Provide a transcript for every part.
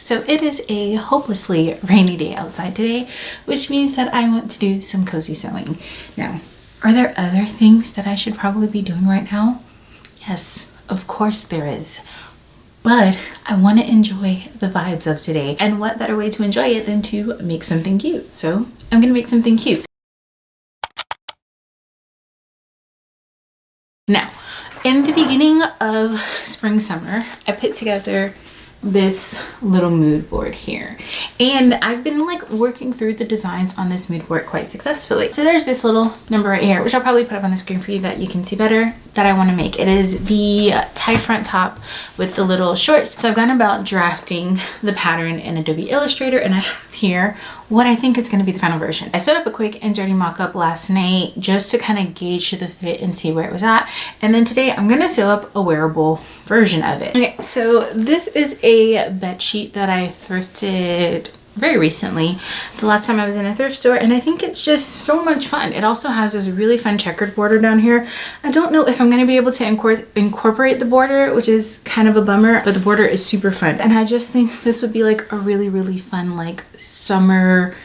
So it is a hopelessly rainy day outside today, which means that I want to do some cozy sewing. Now, are there other things that I should probably be doing right now? Yes, of course there is. But I want to enjoy the vibes of today. And what better way to enjoy it than to make something cute? So I'm going to make something cute. Now, in the beginning of spring, summer, I put together this little mood board here, and I've been like working through the designs on this mood board quite successfully. So there's this little number right here, which I'll probably put up on the screen for you that you can see better, that I want to make. It is the tie front top with the little shorts. So I've gone about drafting the pattern in Adobe Illustrator, and I have here what I think is going to be the final version. I set up a quick and dirty mock-up last night just to kind of gauge the fit and see where it was at, and then today I'm going to sew up a wearable version of it. Okay, so this is a bed sheet that I thrifted very recently, the last time I was in a thrift store, and I think it's just so much fun. It also has this really fun checkered border down here. I don't know if I'm going to be able to incorporate the border, which is kind of a bummer, but the border is super fun, and I just think this would be like a really fun like summer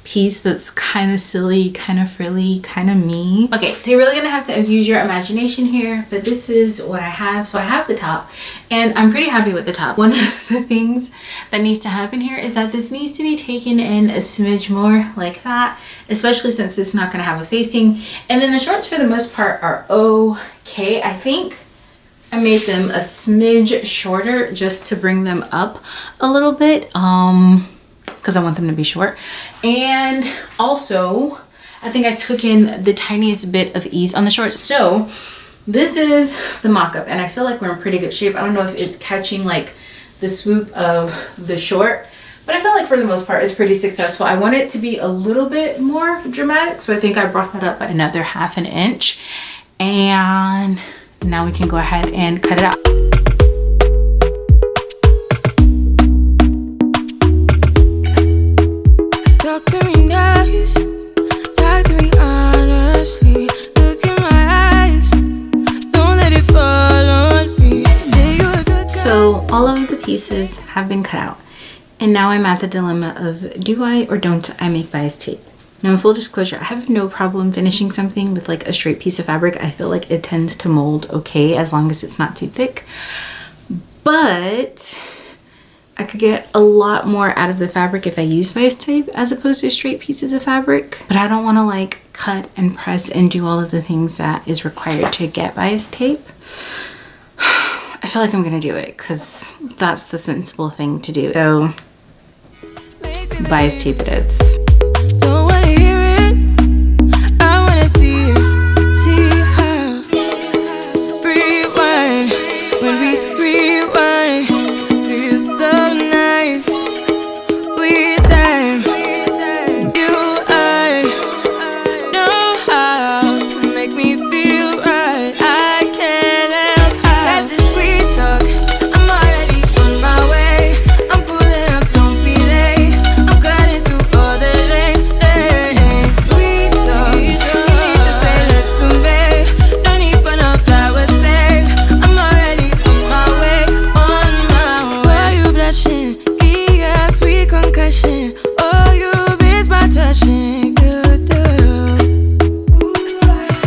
piece that's kind of silly, kind of frilly, kind of me. Okay, so you're really gonna have to use your imagination here, but this is what I have. So I have the top, and I'm pretty happy with the top. One of the things that needs to happen here is that this needs to be taken in a smidge more like that, especially since it's not gonna have a facing. And then the shorts for the most part are okay. I think I made them a smidge shorter just to bring them up a little bit, because I want them to be short. And also I think I took in the tiniest bit of ease on the shorts. So this is the mock-up, and I feel like we're in pretty good shape. I don't know if it's catching like the swoop of the short, but I feel like for the most part it's pretty successful. I want it to be a little bit more dramatic, so I think I brought that up by another ½ an inch, and now we can go ahead and cut it out. Talk to me nice, talk to me honestly. Look in my eyes, don't let it fall on me. Say you're a good guy. So all of the pieces have been cut out, and now I'm at the dilemma of, do I or don't I make bias tape? Now, in full disclosure, I have no problem finishing something with like a straight piece of fabric. I feel like it tends to mold okay as long as it's not too thick, but I could get a lot more out of the fabric if I use bias tape as opposed to straight pieces of fabric. But I don't want to like cut and press and do all of the things that is required to get bias tape. I feel like I'm gonna do it because that's the sensible thing to do. So bias tape it is. Don't wanna hear it, I wanna see it. See how rewind, when we rewind, feels so nice. We time, you I know how to make me feel right. I can't help how that this sweet talk. I'm already on my way. I'm pulling up, don't be late. I'm cutting through all the lanes. Sweet talk, you need to say let's do babe. No need for no flowers, babe. I'm already on my way, on my way. Why you blushing? Yeah, sweet concussion. Oh, you miss my touching. Good girl.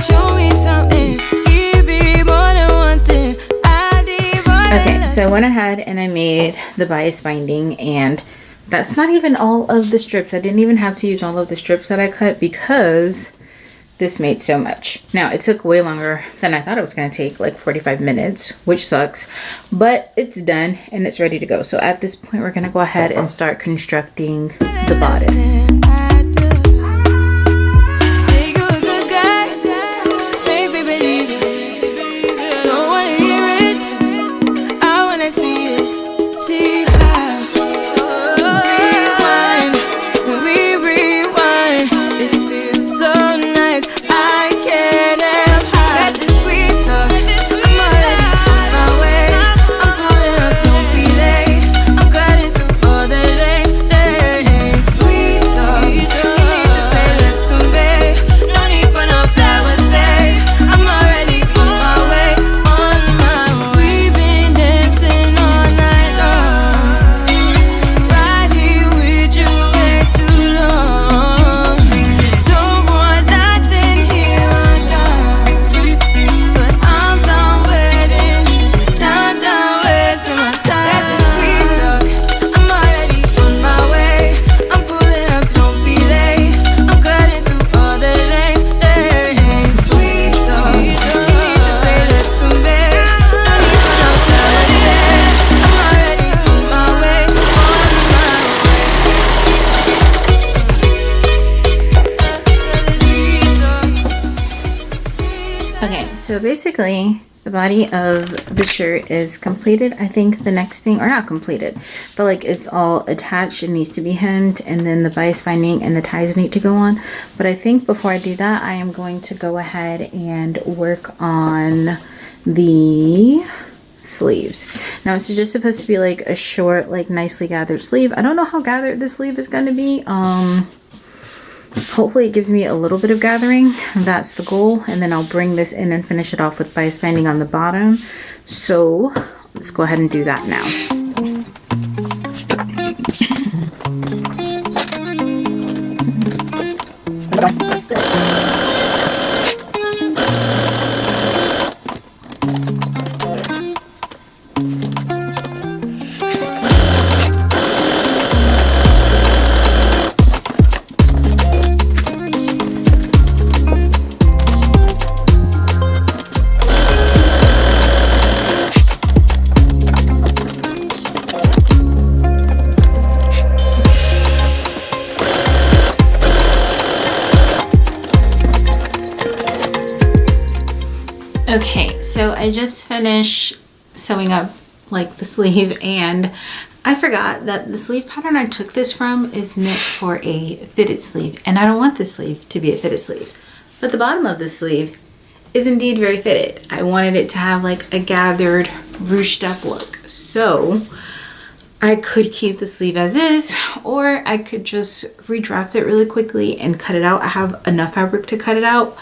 Show me something. Give me more than one thing. Okay, so I went ahead and I made the bias binding, and that's not even all of the strips. I didn't even have to use all of the strips that I cut because this made so much. Now, it took way longer than I thought it was going to take, like 45 minutes, which sucks, but it's done and it's ready to go. So at this point, we're going to go ahead and start constructing the bodice. Say you're a good guy, make me believe it. Don't wanna hear it, I wanna see it. See how rewind, when we rewind, it feels so nice. I can't help how that this sweet talk. I'm already on my way. I'm pulling up, don't be late. I'm cutting through all the lanes. Sweet talk. So basically, the body of the shirt is completed. I think the next thing, or not completed, but like it's all attached. It needs to be hemmed, and then the bias binding and the ties need to go on. But I think before I do that, I am going to go ahead and work on the sleeves. Now it's just supposed to be like a short, like nicely gathered sleeve. I don't know how gathered the sleeve is going to be. Hopefully it gives me a little bit of gathering. That's the goal. And then I'll bring this in and finish it off with bias binding on the bottom. So let's go ahead and do that now. Okay, so I just finished sewing up like the sleeve, and I forgot that the sleeve pattern I took this from is meant for a fitted sleeve, and I don't want this sleeve to be a fitted sleeve. But the bottom of the sleeve is indeed very fitted. I wanted it to have like a gathered, ruched up look. So I could keep the sleeve as is, or I could just redraft it really quickly and cut it out. I have enough fabric to cut it out.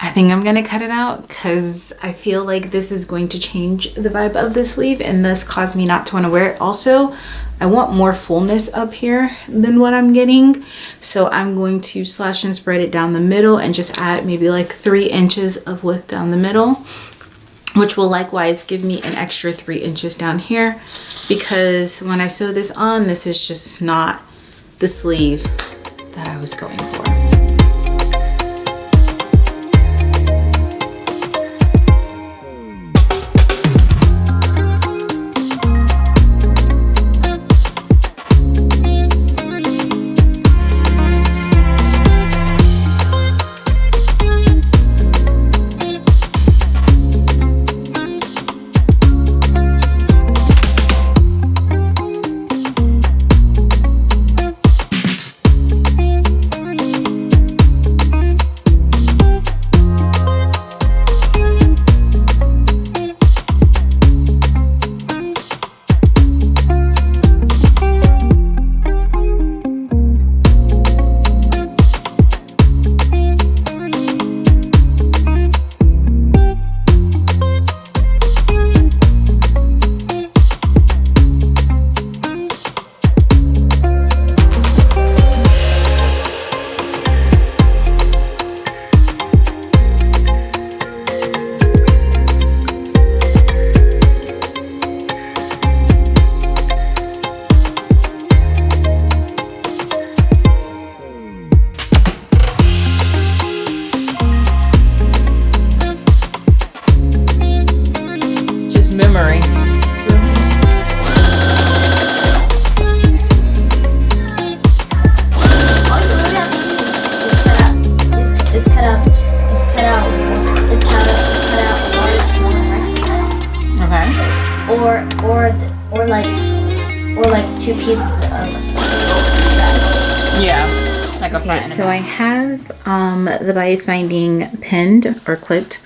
I think I'm gonna cut it out because I feel like this is going to change the vibe of the sleeve and thus cause me not to want to wear it. Also, I want more fullness up here than what I'm getting. So I'm going to slash and spread it down the middle and just add maybe like 3 inches of width down the middle, which will likewise give me an extra 3 inches down here, because when I sew this on, this is just not the sleeve that I was going for. Memory. Or like 2 pieces of Yeah, like a front. So I have the bias binding pinned or clipped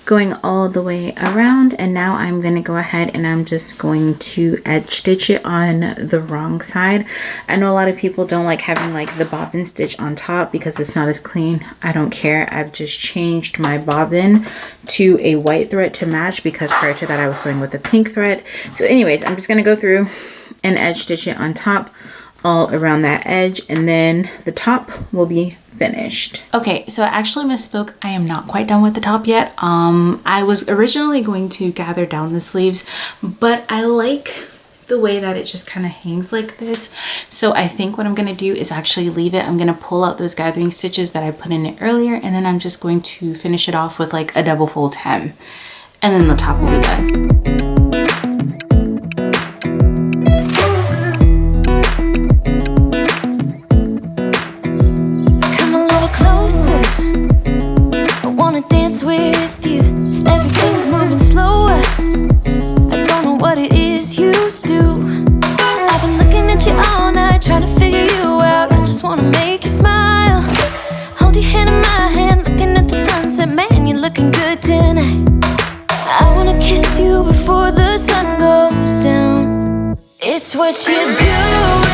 going all the way around, and now I'm going to go ahead and I'm just going to edge stitch it on the wrong side. I know a lot of people don't like having like the bobbin stitch on top because it's not as clean. I don't care. I've just changed my bobbin to a white thread to match because prior to that I was sewing with a pink thread. So anyways, I'm just going to go through and edge stitch it on top all around that edge, and then the top will be finished. Okay, so I actually misspoke. I am not quite done with the top yet. I was originally going to gather down the sleeves, but I like the way that it just kind of hangs like this. So I think what I'm going to do is actually leave it. I'm going to pull out those gathering stitches that I put in it earlier, and then I'm just going to finish it off with like a double fold hem, and then the top will be done. Wanna dance It's what you do.